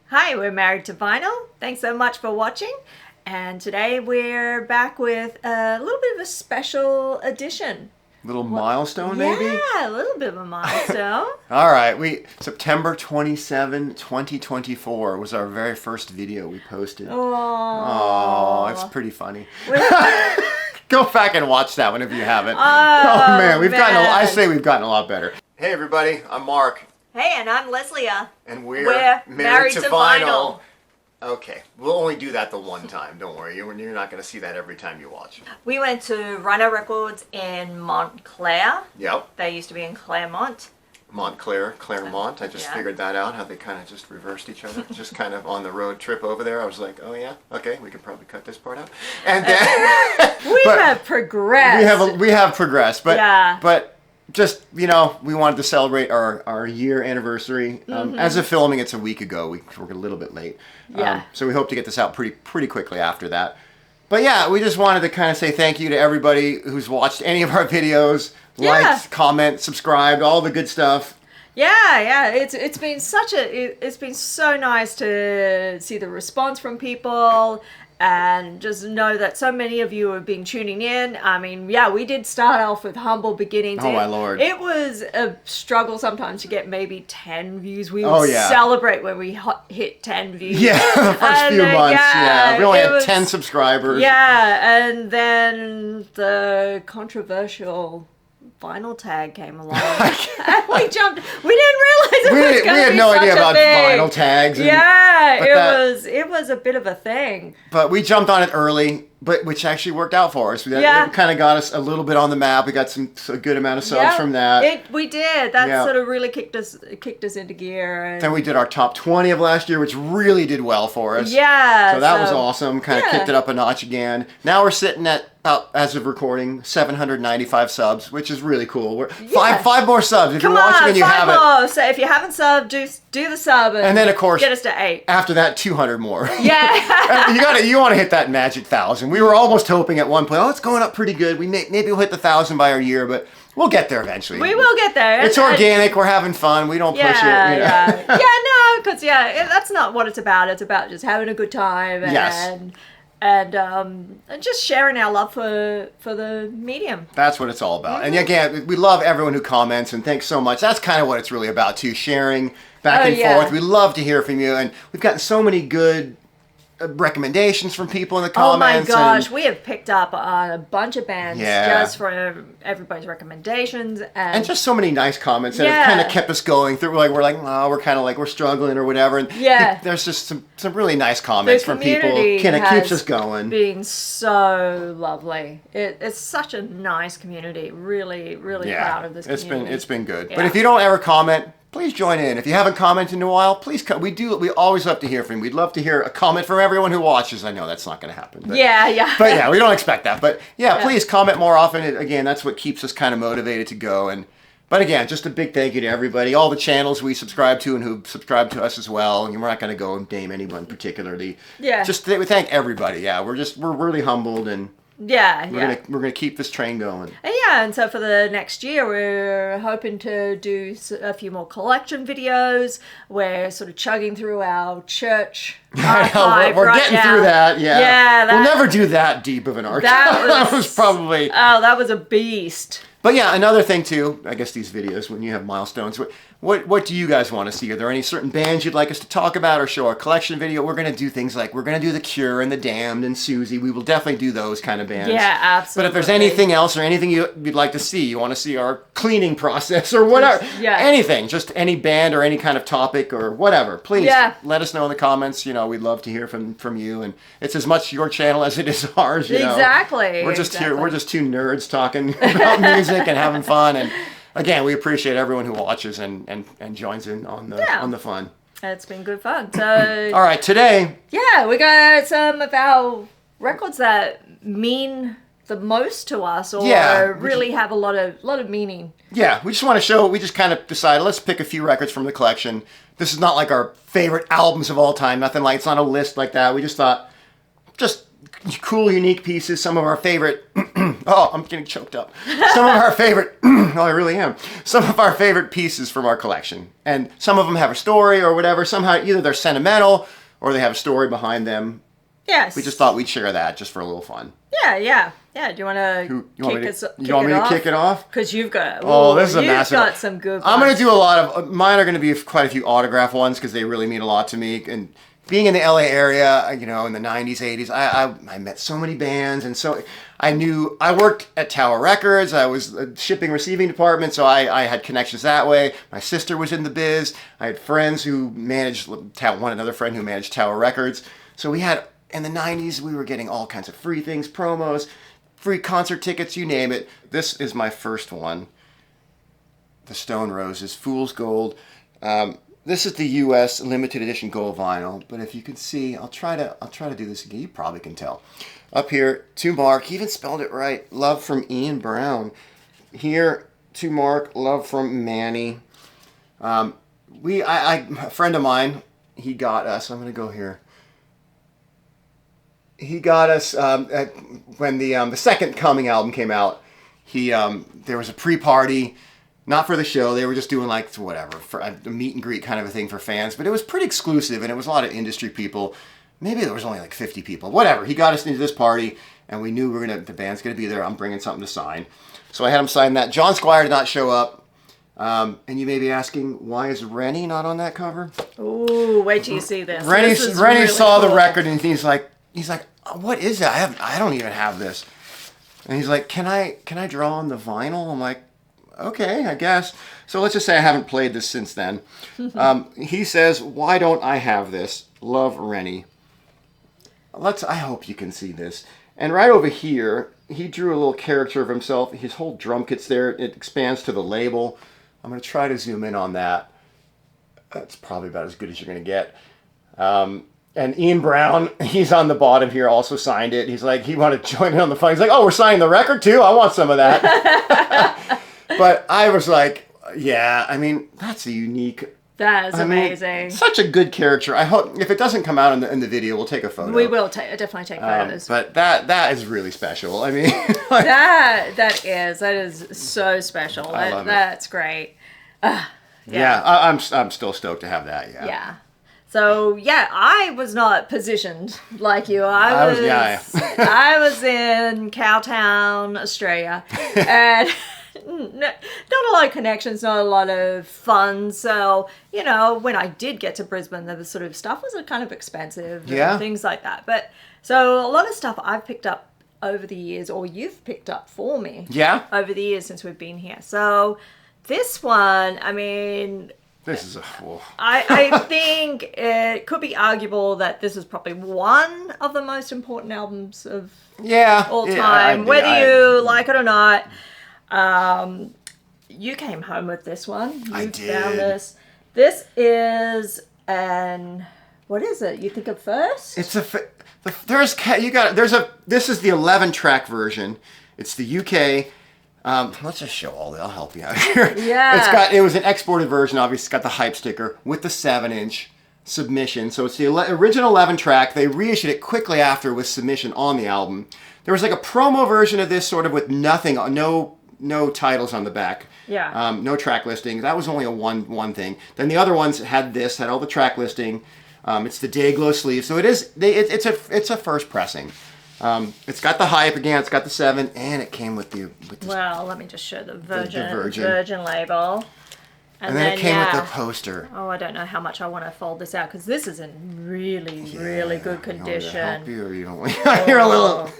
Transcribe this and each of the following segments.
Hi, we're Married to Vinyl. Thanks so much for watching. And today we're back with a little bit of a special edition. Little milestone, maybe? Yeah, a little bit of a milestone. All right, September 27, 2024 was our very first video we posted. Oh, it's pretty funny. Go back and watch that one if you haven't. Oh man, we've gotten a lot better. Hey everybody, I'm Mark. Hey, and I'm Leslie. And we're married to vinyl. Okay, we'll only do that the one time, don't worry. You're not going to see that every time you watch. We went to Runner Records in Montclair. Yep. They used to be in Claremont. Montclair, Claremont. I just figured that out, how they kind of just reversed each other. Just kind of on the road trip over there. I was like, oh yeah, okay, we can probably cut this part out. And then we have progressed. We have progressed, but yeah. But just, we wanted to celebrate our year anniversary. As of filming, it's a week ago. We're a little bit late. Yeah. So we hope to get this out pretty quickly after that. But yeah, we just wanted to kind of say thank you to everybody who's watched any of our videos, liked, comment, subscribed, all the good stuff. Yeah. It's been it's been so nice to see the response from people. And just know that so many of you have been tuning in. I mean, yeah, we did start off with humble beginnings. Oh, my Lord. It was a struggle sometimes to get maybe 10 views. We would celebrate when we hit 10 views. Yeah, the first few months. Yeah, we only had 10 subscribers. Yeah, and then the controversial vinyl tag came along. And we jumped. We didn't realize it was going to be We had no idea about vinyl tags. It was a bit of a thing. But we jumped on it early, which actually worked out for us. It kind of got us a little bit on the map. We got a good amount of subs from that. We did. That sort of really kicked us into gear. And then we did our top 20 of last year, which really did well for us. Yeah. So that was awesome. Kind of kicked it up a notch again. Now we're sitting at, as of recording, 795 subs, which is really cool. We're five more subs. If you're watching and you haven't. So if you haven't subbed, do the sub. And then, of course, get us to 8. After that, 200 more. Yeah. you want to hit that magic 1,000. We were almost hoping at one point, it's going up pretty good. Maybe we'll hit the 1,000 by our year, but we'll get there eventually. We will get there. It's organic. We're having fun. We don't push it. Yeah, because that's not what it's about. It's about just having a good time and just sharing our love for the medium. That's what it's all about. And again, we love everyone who comments, and thanks so much. That's kind of what it's really about too, sharing back and forth. We love to hear from you, and we've gotten so many good recommendations from people in the comments. Oh my gosh, we have picked up on a bunch of bands just from everybody's recommendations and just so many nice comments that have kind of kept us going through. We're like, we're kind of like we're struggling or whatever. And there's just some really nice comments from people. Kind of keeps us going. Being so lovely. It's such a nice community. Really proud of this community. It's been good. But if you don't ever comment, please join in. If you haven't commented in a while, please come. We always love to hear from you. We'd love to hear a comment from everyone who watches. I know that's not going to happen. But, But we don't expect that. But please comment more often. Again, that's what keeps us kind of motivated to go. But again, just a big thank you to everybody, all the channels we subscribe to and who subscribe to us as well. And we're not going to go and name anyone particularly. Yeah. We thank everybody. Yeah, we're really humbled and. We're gonna keep this train going. And so for the next year, we're hoping to do a few more collection videos. We're sort of chugging through our church archive. We're getting through that. We'll never do that deep of an archive. That was probably that was a beast. But another thing too, I guess these videos, when you have milestones, what do you guys want to see? Are there any certain bands you'd like us to talk about or show our collection video? We're going to do things like, we're going to do The Cure and The Damned and Susie. We will definitely do those kind of bands. Yeah, absolutely. But if there's anything else or anything you'd like to see, you want to see our cleaning process or whatever, anything, just any band or any kind of topic or whatever, please let us know in the comments. We'd love to hear from you. And it's as much your channel as it is ours. Exactly. We're just here. We're just two nerds talking about music and having fun. And again, we appreciate everyone who watches and joins in on the fun. It's been good fun. So all right, today. We got some of our records that mean the most to us, or really have a lot of meaning. Yeah, we just want to show. We just kind of decided let's pick a few records from the collection. This is not like our favorite albums of all time. Nothing like it's not a list like that. We just thought cool, unique pieces. Some of our favorite. Oh, I'm getting choked up. Some of our favorite. Oh, I really am. Some of our favorite pieces from our collection, and some of them have a story or whatever. Somehow, either they're sentimental or they have a story behind them. Yes. We just thought we'd share that just for a little fun. Yeah. Do you want to You want me to kick it off? Because you've got. Oh, this is a massive. You've got some good ones. I'm going to do a lot of. Mine are going to be quite a few autograph ones because they really mean a lot to me. And being in the LA area, in the 90s, 80s, I met so many bands, and so I worked at Tower Records. I was a shipping receiving department, so I had connections that way. My sister was in the biz. I had friends who managed another friend who managed Tower Records. So we had. In the 90s, we were getting all kinds of free things, promos, free concert tickets, you name it. This is my first one. The Stone Roses, Fool's Gold. This is the U.S. limited edition gold vinyl, but if you can see, I'll try to do this again. You probably can tell. Up here, to Mark, he even spelled it right. Love from Ian Brown. Here, to Mark, love from Manny. A friend of mine, he got us. I'm gonna go here. He got us when the Second Coming album came out. There was a pre-party, not for the show. They were just doing like whatever, for a meet and greet kind of a thing for fans. But it was pretty exclusive, and it was a lot of industry people. Maybe there was only like 50 people. Whatever. He got us into this party, and we knew the band's gonna be there. I'm bringing something to sign, so I had him sign that. John Squire did not show up. And you may be asking, why is Rennie not on that cover? Ooh, wait till you see this. Rennie really saw cool. the record, and he's like, what is that? I don't even have this. And he's like, can I draw on the vinyl? I'm like, okay, I guess. So let's just say I haven't played this since then. He says, why don't I have this? Love, Rennie. I hope you can see this. And right over here, he drew a little caricature of himself. His whole drum kit's there. It expands to the label. I'm going to try to zoom in on that. That's probably about as good as you're going to get. And Ian Brown, he's on the bottom here, also signed it. He's like, he wanted to join in on the fun. He's like, oh, we're signing the record too? I want some of that. But I was like, yeah, I mean, that's a unique. That is amazing. Such a good character. I hope, if it doesn't come out in the video, we'll take a photo. We will definitely take photos. But that is really special. I mean. that is so special. I love it. That's great. Yeah, I'm still stoked to have that, Yeah. So yeah, I was not positioned like you. I was in Cowtown, Australia, and not a lot of connections, not a lot of fun. So when I did get to Brisbane, the sort of stuff was kind of expensive, and things like that. But so a lot of stuff I've picked up over the years, or you've picked up for me, over the years since we've been here. So this one, I mean. This is I think it could be arguable that this is probably one of the most important albums of all time. Whether you like it or not, you came home with this one. I did. Found this. This is what is it? You think of first? It's this is the 11-track version. It's the UK. Let's just show all that. I'll help you out here. Yeah. It was an exported version, obviously. It's got the hype sticker with the 7-inch submission. So it's the original 11-track. They reissued it quickly after with submission on the album. There was like a promo version of this sort of with nothing, no titles on the back. Yeah. No track listing. That was only a one thing. Then the other ones had all the track listing. It's the Dayglow sleeve. So it's a first pressing. It's got the hype again. It's got the 7, and it came with the. Well, let me just show the Virgin label, and then it came with the poster. Oh, I don't know how much I want to fold this out because this is in really good condition. Help you, or you don't want. You're a little.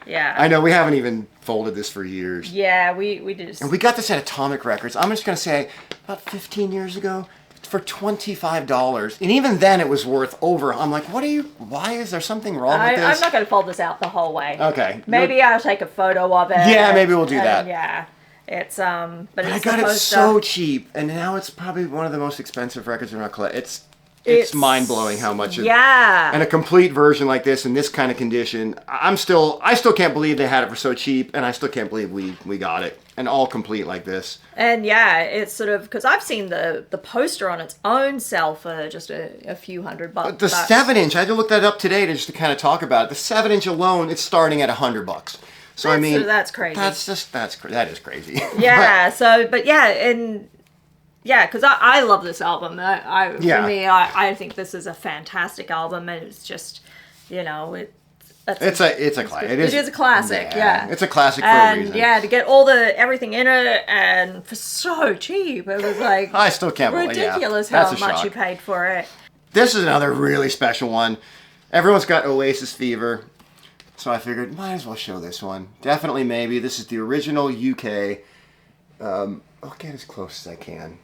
Yeah. I know we haven't even folded this for years. Yeah, we did. And we got this at Atomic Records. I'm just gonna say about 15 years ago. For $25, and even then it was worth over. I'm like, why is there something wrong with this? I'm not going to fold this out the whole way. Okay. Maybe I'll take a photo of it. Yeah, maybe we'll do that. Yeah. It's but I got it so cheap, and now it's probably one of the most expensive records in our collection. It's mind-blowing how much and a complete version like this in this kind of condition. I still can't believe they had it for so cheap, and I still can't believe we got it. And all complete like this. And yeah, it's sort of, because I've seen the poster on its own sell for just a few $100. But the 7-inch, I had to look that up today just to kind of talk about it. The 7-inch alone, it's starting at $100. So I mean, that's crazy. That is crazy. Yeah. Because I love this album. For me, I think this is a fantastic album, and it's just, it's a classic. It is a classic. Yeah. It's a classic for a reason. Yeah, to get all everything in it and for so cheap, it was like I still can't believe ridiculous how much you paid for it. This is another really special one. Everyone's got Oasis fever. So I figured, might as well show this one. Definitely, maybe. This is the original UK. I'll get as close as I can.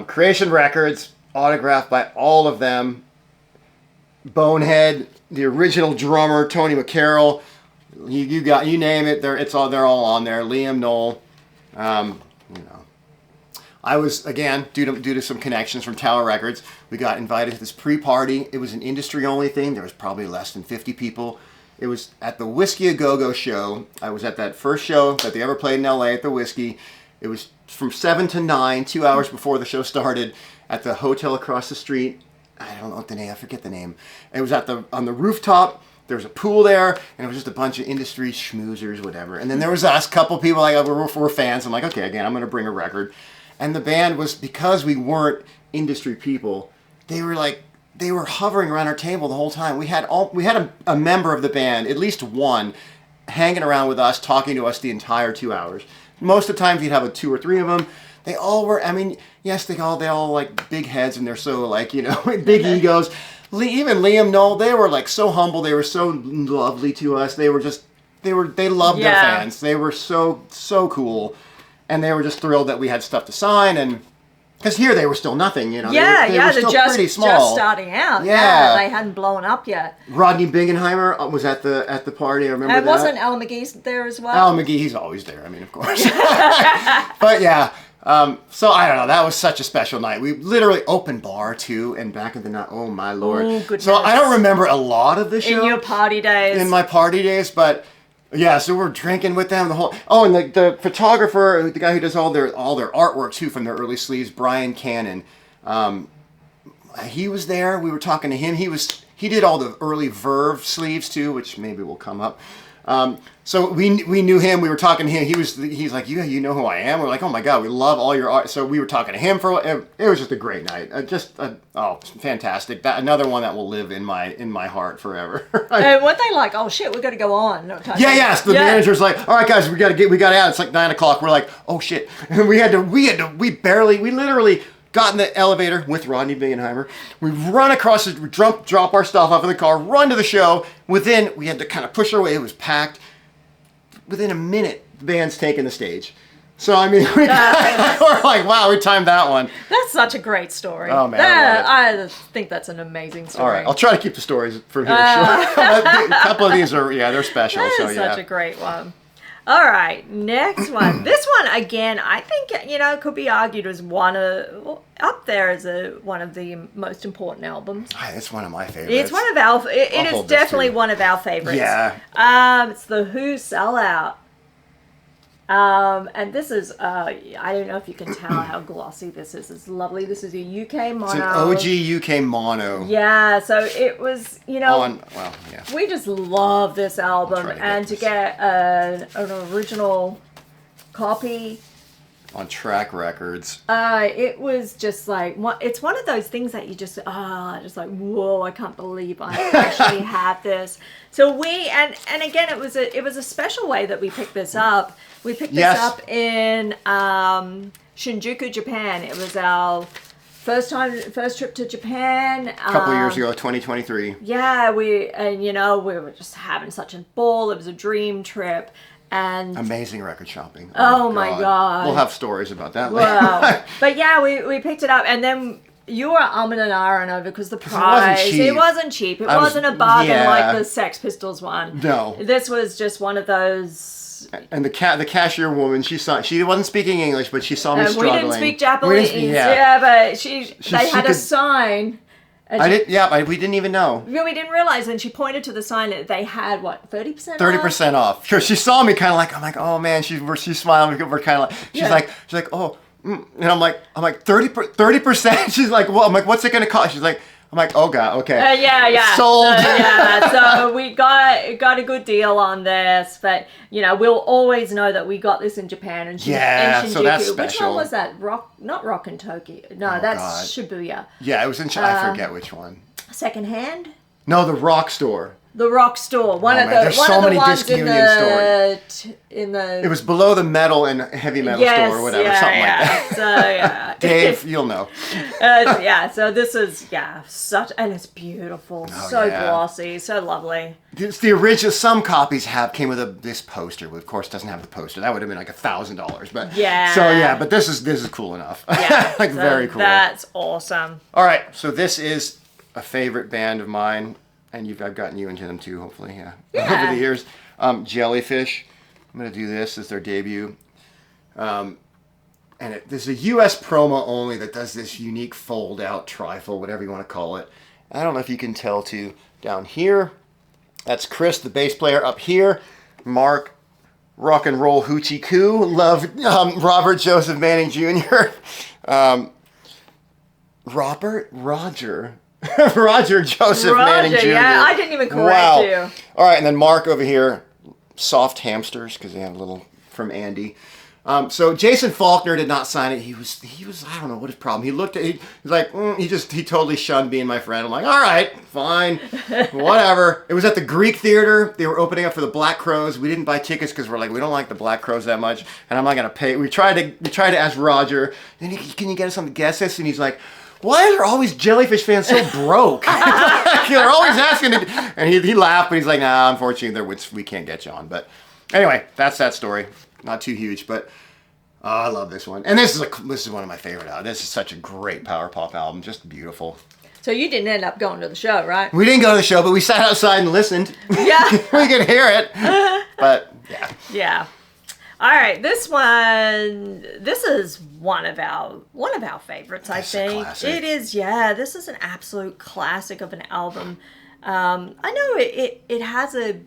Creation Records, autographed by all of them. Bonehead, the original drummer, Tony McCarroll. You name it. They're all on there. Liam Knoll. I was, again, due to some connections from Tower Records, we got invited to this pre-party. It was an industry-only thing. There was probably less than 50 people. It was at the Whiskey A Go-Go show. I was at that first show that they ever played in LA at the Whiskey. It was from 7 to 9, 2 hours before the show started, at the hotel across the street. I don't know I forget the name. It was on the rooftop. There was a pool there, and it was just a bunch of industry schmoozers, whatever. And then there was us, couple people like we're fans. I'm like, okay, again, I'm going to bring a record. And the band was, because we weren't industry people, they were hovering around our table the whole time. We had a member of the band, at least one, hanging around with us, talking to us the entire 2 hours. Most of the times you'd have 2 or 3 of them. They all were, yes, they all like big heads, and they're so big egos. Even Liam Knoll, they were so humble. They were so lovely to us. They loved their fans. They were so cool, and they were just thrilled that we had stuff to sign. And because here they were still nothing, they were still pretty small. Just starting out. Yeah, they hadn't blown up yet. Rodney Bingenheimer was at the party. I remember that. And wasn't Alan McGee there as well? Alan McGee, he's always there. Of course. But yeah. So I don't know. That was such a special night. We literally opened bar too, and back in the night. Oh my Lord! Oh, goodness. So I don't remember a lot of the show in your party days. In my party days, but yeah. So we're drinking with them the whole. Oh, and the photographer, the guy who does all their artwork too from their early sleeves, Brian Cannon. He was there. We were talking to him. He did all the early Verve sleeves too, which maybe will come up. So we knew him. We were talking to him. He's like, you know who I am. We're like, oh my God, we love all your art. So we were talking to him it was just a great night. Fantastic. Another one that will live in my heart forever. And what they like, oh shit, we got to go on. Yes. The manager's like, all right guys, we got out. It's like 9 o'clock. We're like, oh shit. And we literally got in the elevator with Rodney Bingenheimer. We run across it, we drop our stuff off in the car, run to the show. We had to kind of push our way. It was packed. Within a minute, the band's taking the stage. So, we're like, wow, we timed that one. That's such a great story. Oh, man. I think that's an amazing story. All right, I'll try to keep the stories from here short. A couple of these are, they're special. That is such a great one. All right, next one. This one, again, I think, could be argued as one of the most important albums. It's one of my favorites. It's one of our, it is definitely one of our favorites. Yeah. It's the Who Sellout. And this is, I don't know if you can tell how glossy this is. It's lovely. This is a UK mono. It's an OG UK mono. Yeah, so it was, we just love this album. And to get an original copy on Track Records. It was just it's one of those things that you just like, whoa, I can't believe I actually have this. So and again, it was a special way that we picked this up. We picked this up in Shinjuku, Japan. It was our first trip to Japan. A couple of years ago, 2023. Yeah, we were just having such a ball. It was a dream trip. And amazing record shopping. Oh my God. We'll have stories about that later. Wow. But yeah, we picked it up, and then you were umming and ahhing over because the price. It wasn't cheap. It wasn't a bargain like the Sex Pistols one. No. This was just one of those. And the cashier woman, she wasn't speaking English, but she saw me struggling. We didn't speak Japanese. But they had a sign. We didn't even know. Yeah, we didn't realize, and she pointed to the sign that they had, what, 30% off? 30% off. She saw me kind of like, I'm like, oh man, she's smiling. We're kind of like, she's like, oh, and I'm like 30%. She's like, well, I'm like, what's it going to cost? She's like, I'm like, oh god, okay. Sold. So we got a good deal on this, but we'll always know that we got this in Japan and Shinjuku. So that's special. Which one was that? Not Rock in Tokyo. No, that's Shibuya. Yeah, it was in. I forget which one. Secondhand? No, the Rock store. The Rock store. One of the ones in the. It was below the metal and heavy metal store or whatever, something like that. So Dave, you'll know. So this is such, and it's beautiful, glossy, so lovely. It's the original. Some copies came with this poster. Of course, doesn't have the poster. That would have been like $1,000, but but this is cool enough. Very cool. That's awesome. All right, so this is a favorite band of mine. And I've gotten you into them too, hopefully, over the years. Jellyfish. I'm going to do this as their debut. There's a U.S. promo only that does this unique fold-out trifle, whatever you want to call it. I don't know if you can tell too. Down here, that's Chris, the bass player. Up here, Mark, rock and roll hoochie coo. Love Robert Joseph Manning Jr. Roger Joseph Manning Jr. Yeah, I didn't even correct you. All right, and then Mark over here, soft hamsters, because they have a little from Andy. So Jason Faulkner did not sign it. He was I don't know what his problem. He looked at he's like he totally shunned being my friend. I'm like, all right, fine, whatever. It was at the Greek Theater. They were opening up for the Black Crowes. We didn't buy tickets because we're like, we don't like the Black Crowes that much, and I'm not gonna pay. We tried to ask Roger, can you get us on the guest list? And he's like, why are always Jellyfish fans so broke? They're always asking. And he laughed, but he's like, nah, unfortunately, we can't get you on. But anyway, that's that story. Not too huge, but I love this one. And this is one of my favorite albums. This is such a great power pop album. Just beautiful. So you didn't end up going to the show, right? We didn't go to the show, but we sat outside and listened. Yeah. We could hear it. But, yeah. Yeah. All right, this is one of our favorites, I think. It is, this is an absolute classic of an album. I know it has a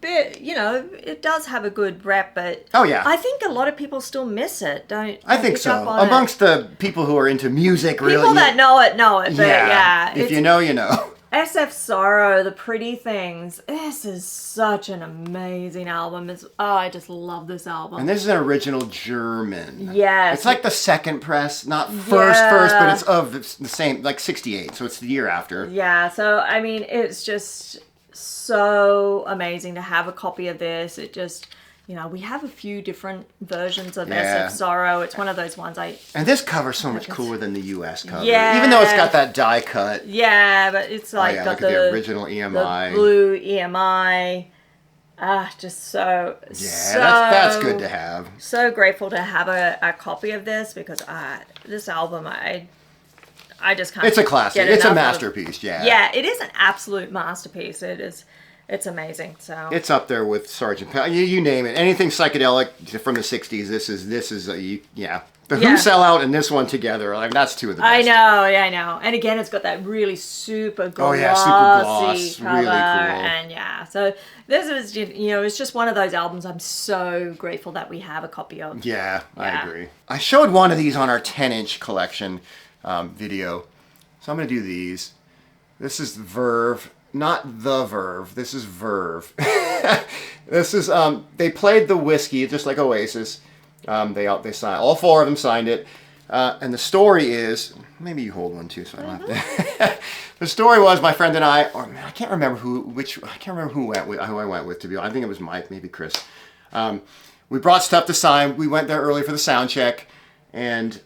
bit, it does have a good rep, but I think a lot of people still miss it. Don't I think so. Amongst the people who are into music, people that know it, but if you know, you know. SF Sorrow, The Pretty Things. This is such an amazing album. I just love this album. And this is an original German. Yes. It's like the second press, not first, but it's of the same, like 68, so it's the year after. Yeah, so, I mean, it's just so amazing to have a copy of this. It just... we have a few different versions of SF Sorrow. It's one of those ones And this cover's so much cooler than the U.S. cover. Yeah. Even though it's got that die cut. Yeah, but it's like got the original EMI. The blue EMI. Just so... Yeah, that's good to have. So grateful to have a copy of this because this album, I just can't... It's a classic. It's a masterpiece, Yeah, it is an absolute masterpiece. It is... It's amazing. So it's up there with Sgt. Pepper. You name it. Anything psychedelic from the '60s. This is The Who Sell Out and this one together. Like that's two of the best. I know. And again, it's got that really super glossy super gloss, cover. Really cool. And so this is it's just one of those albums I'm so grateful that we have a copy of. Yeah, I agree. I showed one of these on our 10-inch collection video, so I'm gonna do these. This is Verve. Not the Verve. This is Verve. This is they played the whiskey just like Oasis. They signed all four of them signed it. And the story is maybe you hold one too, so I don't have to. The story was my friend and I can't remember who I went with to be honest. I think it was Mike, maybe Chris. We brought stuff to sign. We went there early for the sound check, and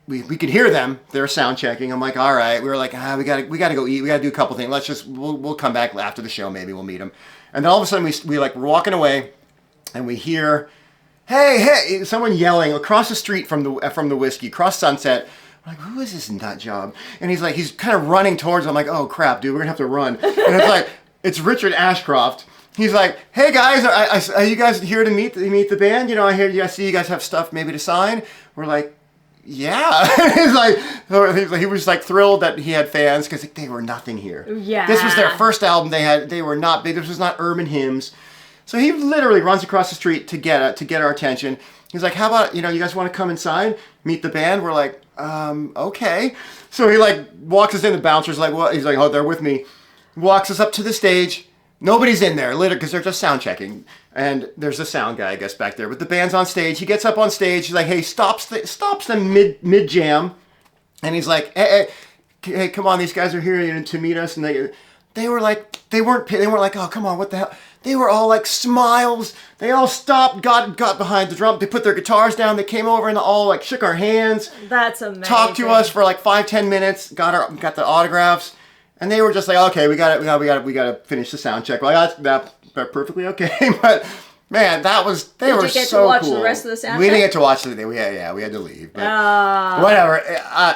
we could hear them. They were sound checking. I'm like, all right. We were like, we gotta go eat. We gotta do a couple things. We'll come back after the show. Maybe we'll meet them. And then all of a sudden we're walking away, and we hear, hey, someone yelling across the street from the whiskey, across Sunset. I'm like, who is this nut job? And he's kind of running towards. I'm like, oh crap, dude, we're gonna have to run. And it's like, it's Richard Ashcroft. He's like, hey guys, are you guys here to meet the band? I see you guys have stuff maybe to sign. We're like, yeah. He was like thrilled that he had fans because they were nothing here. Yeah. This was their first album. They were not big. This was not urban hymns. So he literally runs across the street to get our attention. He's like, how about, you guys want to come inside, meet the band? We're like, okay. So he like walks us in. The bouncer's like, well, he's like, oh, they're with me. Walks us up to the stage. Nobody's in there, literally, because they're just sound checking. And there's a sound guy, I guess, back there. But the band's on stage. He gets up on stage. He's like, hey, stops them mid jam, and he's like, hey, come on, these guys are here to meet us. And they were like, they weren't like, oh, come on, what the hell? They were all like smiles. They all stopped, got behind the drum. They put their guitars down. They came over and all like shook our hands. That's amazing. Talked to us for like 5-10 minutes. Got the autographs. And they were just like, okay, we got to finish the sound check. Well, that's perfectly okay. But man, they were so cool. Did you get to watch the rest of the sound check? We didn't get to watch it. We had to leave. But whatever.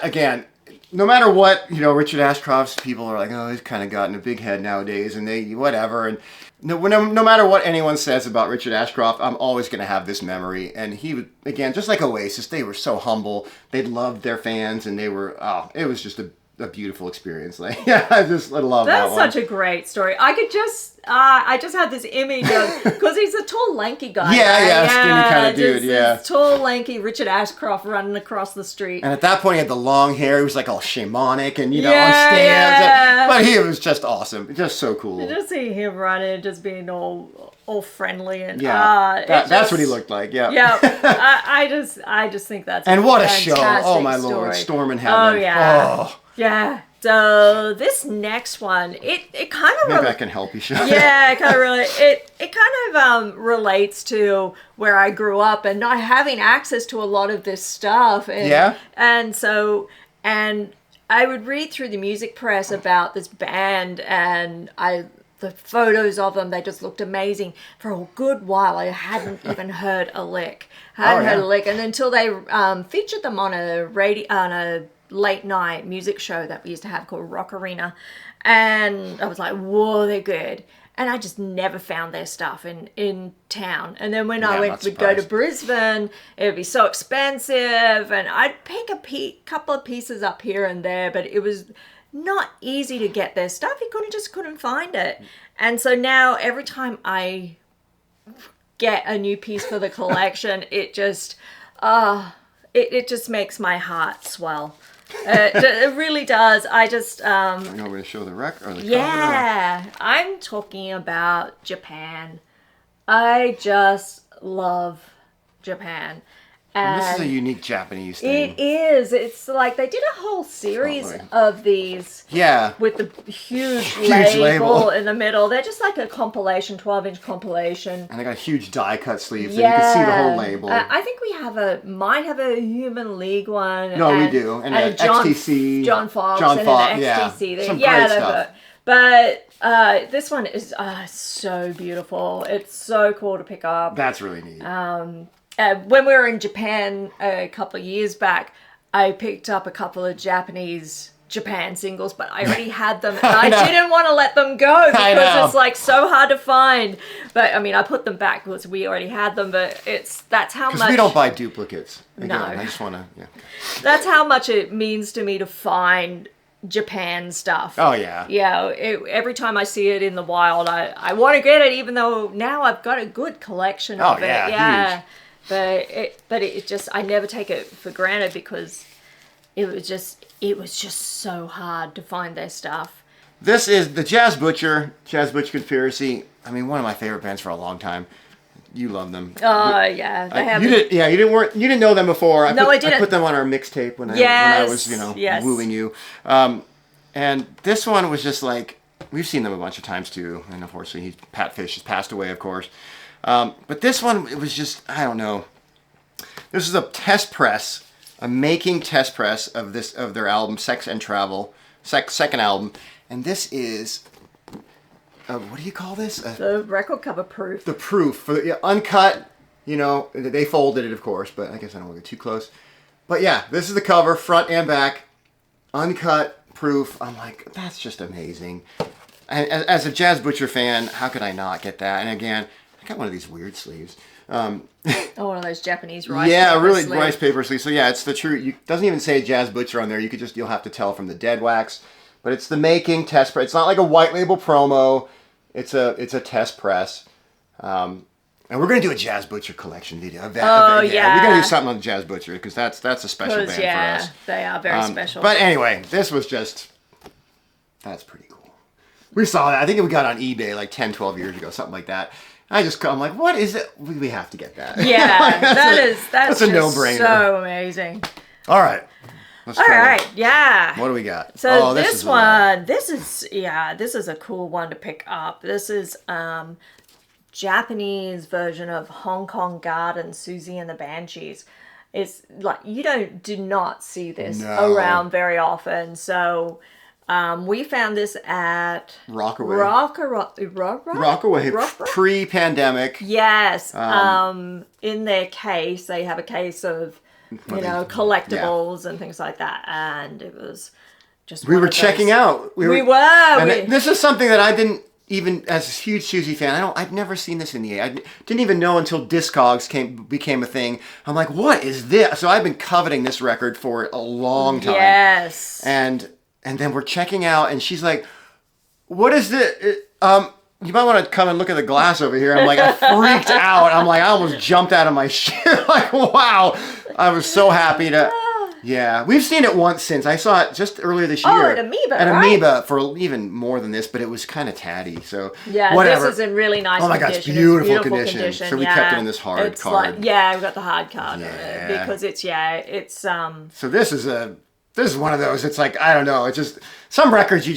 Again, no matter what, Richard Ashcroft's people are like, oh, he's kind of gotten a big head nowadays, and they whatever. And no matter what anyone says about Richard Ashcroft, I'm always going to have this memory. And he, again, just like Oasis, they were so humble. They loved their fans, and it was just a beautiful experience. Like, yeah, I love that one. That's such a great story. I just had this image of, because he's a tall, lanky guy. Yeah, skinny kind of dude, yeah. Tall, lanky Richard Ashcroft running across the street. And at that point, he had the long hair. He was like all shamanic and, on stands. Yeah. But he was just awesome. Just so cool. Just see him running, just being all friendly and that's what he looked like. Yeah. Yeah. I just think that's and what a show! Oh my story. Lord, Storm in Heaven. Oh yeah. Oh. Yeah. So this next one, it kind of maybe I can help you, Sean. Yeah, it kind of really it kind of relates to where I grew up and not having access to a lot of this stuff. And and I would read through the music press about this band, and the photos of them, they just looked amazing. For a good while, I hadn't even heard a lick. Heard a lick, and until they featured them on a late night music show that we used to have called Rock Arena, and I was like, whoa, they're good. And I just never found their stuff in town. And then when I would go to Brisbane, it would be so expensive, and I'd pick a couple of pieces up here and there, but it was not easy to get their stuff. You couldn't find it. And so now every time I get a new piece for the collection, it just makes my heart swell. It really does. I just I know where to show the record or the cover. I'm talking about Japan. I just love Japan. And this is a unique Japanese thing. It is. It's like they did a whole series of these. Yeah. With the huge label in the middle. They're just like a compilation, 12-inch compilation. And they got huge die-cut sleeves, so you can see the whole label. I think we might have a Human League one. No, we do. And XTC. John Fox. And XTC. Some great stuff. But this one is so beautiful. It's so cool to pick up. That's really neat. When we were in Japan a couple of years back, I picked up a couple of Japanese Japan singles, but I already had them. And I didn't want to let them go because it's like so hard to find. But I mean, I put them back because we already had them. But that's how much. Because we don't buy duplicates. Again, no, I just want to. Yeah. That's how much it means to me to find Japan stuff. Oh yeah. Yeah. Every time I see it in the wild, I want to get it, even though now I've got a good collection of it. Yeah. Huge. But it just, I never take it for granted because it was just so hard to find their stuff. This is the Jazz Butcher Conspiracy. I mean, one of my favorite bands for a long time. You love them. Oh yeah, they have. You didn't know them before. I didn't. I put them on our mixtape when I was wooing you. And this one was just like, we've seen them a bunch of times too. And unfortunately, Pat Fish has passed away, of course. But this one, it was just, I don't know. This is a test press, a making test press of their album, Sex and Travel, second album. And this is, what do you call this? The record cover proof. The proof. For the uncut, they folded it, of course, but I guess I don't want to get too close. But yeah, this is the cover, front and back, uncut proof. I'm like, that's just amazing. And as a Jazz Butcher fan, how could I not get that? And again, I got one of these weird sleeves. One of those Japanese rice paper really sleeve. Rice paper sleeve. So yeah, it's the true. It doesn't even say Jazz Butcher on there. You'll have to tell from the dead wax. But it's the making test press. It's not like a white label promo. It's a test press. And we're gonna do a Jazz Butcher collection video. We're gonna do something on Jazz Butcher because that's a special band for us. They are very special. But anyway, this was that's pretty cool. We saw that. I think we got on eBay like 10, 12 years ago, something like that. I'm like, what is it? We have to get that. Yeah, that's a no-brainer. So amazing. All right. All right, yeah. What do we got? So this is a cool one to pick up. This is Japanese version of Hong Kong Garden, Susie and the Banshees. It's like do not see this around very often. So we found this at Rockaway. Rockaway pre-pandemic. Yes. In their case, they have a case of collectibles and things like that, and it was just we were checking out. We were. This is something that I didn't even, as a huge Susie fan, I'd never seen this in the I didn't even know until Discogs became a thing. I'm like, what is this? So I've been coveting this record for a long time. Yes. And then we're checking out, and she's like, "What is this? You might want to come and look at the glass over here." I'm like, I freaked out. I'm like, I almost jumped out of my shit. Like, wow. I was so happy to... Yeah. We've seen it once since. I saw it just earlier this year. Oh, at Amoeba, At Amoeba for even more than this, but it was kind of tatty. So, whatever. This is in really nice condition. Oh my gosh, beautiful condition. So we kept it in this hard card. we got the hard card because it's... So this is one of those, it's like, I don't know, it's just... Some records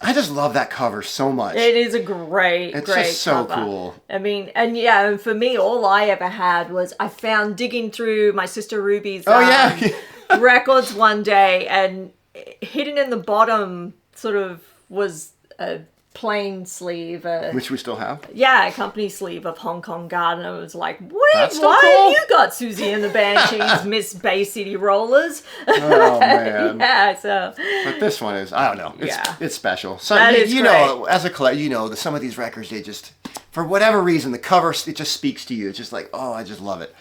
I just love that cover so much. It is a great It's just so cover. cool. I mean, and for me, all I ever had was I found digging through my sister Ruby's records one day, and hidden in the bottom sort of was a plain sleeve. Which we still have? Yeah, a company sleeve of Hong Kong Garden. I was like, wait, why have you got Susie and the Banshees, Miss Bay City Rollers? Oh, man. Yeah, so... But this one is, I don't know, it's special. That is great. As a collector, some of these records, they just, for whatever reason, the cover, it just speaks to you. It's just like, oh, I just love it.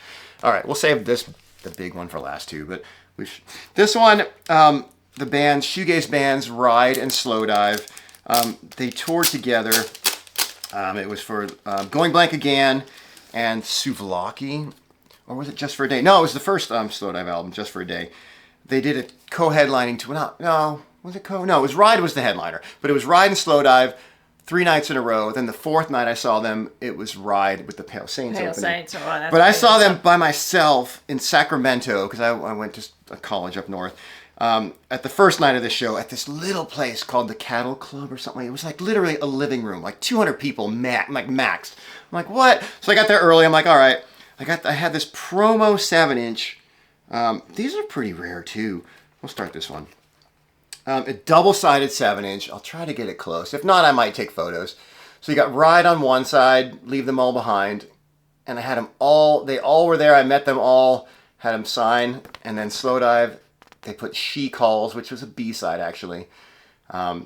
All right, we'll save the big one for last two, but this one, the bands, shoegaze bands, Ride and Slowdive, they toured together. It was for Going Blank Again and Souvlaki, or was it Just for a Day? No, it was the first Slowdive album, Just for a Day. They did a co-headlining tour. No, was it No, it was Ride was the headliner, but it was Ride and Slowdive 3 nights in a row. Then the 4th night I saw them, it was Ride with the Pale Saints opening. But I saw them by myself in Sacramento because I went to a college up north. At the first night of the show at this little place called the Cattle Club or something. It was like literally a living room, like 200 people maxed. I'm like, what? So I got there early. I'm like, all right. I had this promo 7-inch. These are pretty rare too. We'll start this one. A double-sided 7-inch. I'll try to get it close. If not, I might take photos. So you got Ride on one side, Leave Them All Behind. And I had them all, they all were there. I met them all, had them sign. And then Slowdive, they put She Calls, which was a B-side actually. I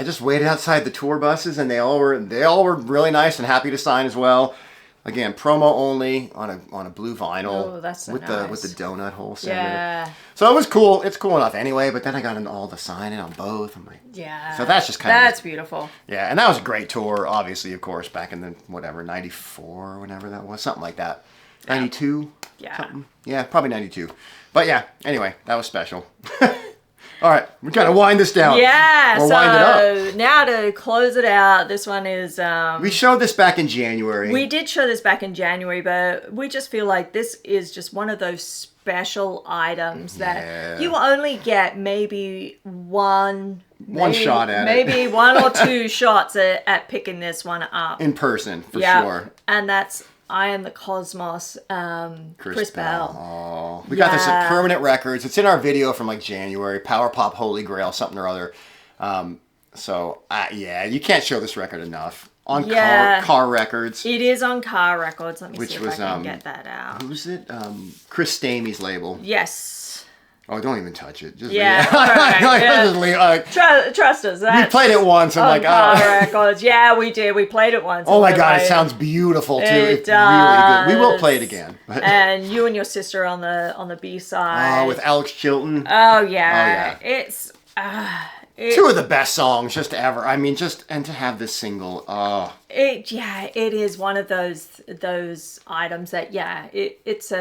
just waited outside the tour buses, and they all were really nice and happy to sign as well. Again, promo only on a blue vinyl. Oh, that's so with nice. the donut hole center. Yeah. So it was cool. It's cool enough anyway. But then I got into all the signing on both. I'm like, yeah. So that's just that's beautiful. Yeah, and that was a great tour. Obviously, of course, back in the '94 or whenever that was, something like that. 92. Yeah. Something. Yeah, probably 92. But yeah. Anyway, that was special. All right, we gotta wind this down. Yeah, or so wind it up. Now to close it out, this one is... we showed this back in January. We did show this back in January, but we just feel like this is just one of those special items that you only get maybe one shot at maybe it. 1 or 2 shots at picking this one up. In person, for sure. And that's I Am the Cosmos, Chris Bell. Oh, we got this at Permanent Records. It's in our video from like January. Power Pop Holy Grail, something or other. You can't show this record enough on Car Records. It is on Car Records. Let me see if I can get that out. Who's it? Chris Stamey's label. Yes. Oh, don't even touch it. Just yeah. All right, yeah. Just leave, trust us. We played it once. I'm like, oh. Records. Yeah, we did. We played it once. Oh my God, it sounds beautiful too. It's really good. We will play it again. And you and your sister on the B side. Oh, with Alex Chilton. Oh yeah. It's two of the best songs just ever. I mean, and to have this single. Oh. It is one of those items that it's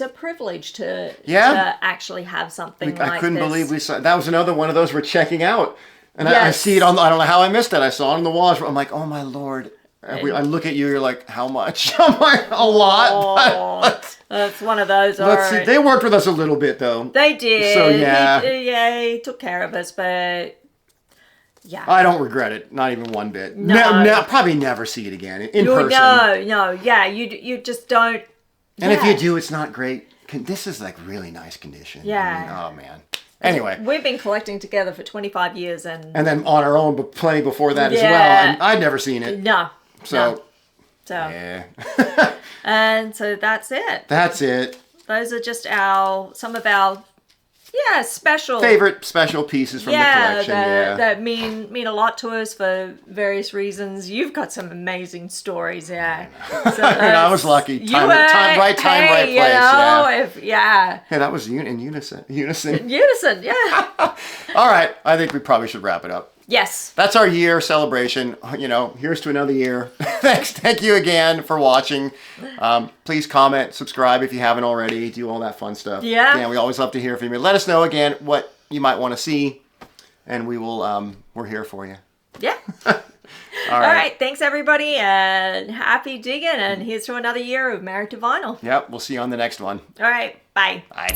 a privilege to actually have something like this. I couldn't believe we saw. That was another one of those we're checking out. And I see it on, I don't know how I missed it. I saw it on the wall. I'm like, oh my Lord. I look at you, you're like, how much? I'm like, a lot. That's one of those. Let's see. They worked with us a little bit though. They did. So yeah. He took care of us, but yeah. I don't regret it. Not even one bit. No. Probably never see it again in person. No. Yeah, you just don't. And if you do, it's not great. This is like really nice condition. Yeah. I mean, oh man. Anyway. We've been collecting together for 25 years and then on our own, but plenty before that as well. And I'd never seen it. No. So. Yeah. And so that's it. That's it. Those are just some of our special pieces from the collection. That mean a lot to us for various reasons. You've got some amazing stories, So I was lucky. Right time, right place. Yeah, that was in unison. Unison, yeah. All right, I think we probably should wrap it up. Yes. That's our year celebration. Here's to another year. Thank you again for watching. Please comment, subscribe if you haven't already. Do all that fun stuff. Yeah. And we always love to hear from you. Let us know again what you might want to see, and we will. We're here for you. Yeah. All right. Thanks everybody, and happy digging. And here's to another year of Married to Vinyl. Yep. We'll see you on the next one. All right. Bye. Bye.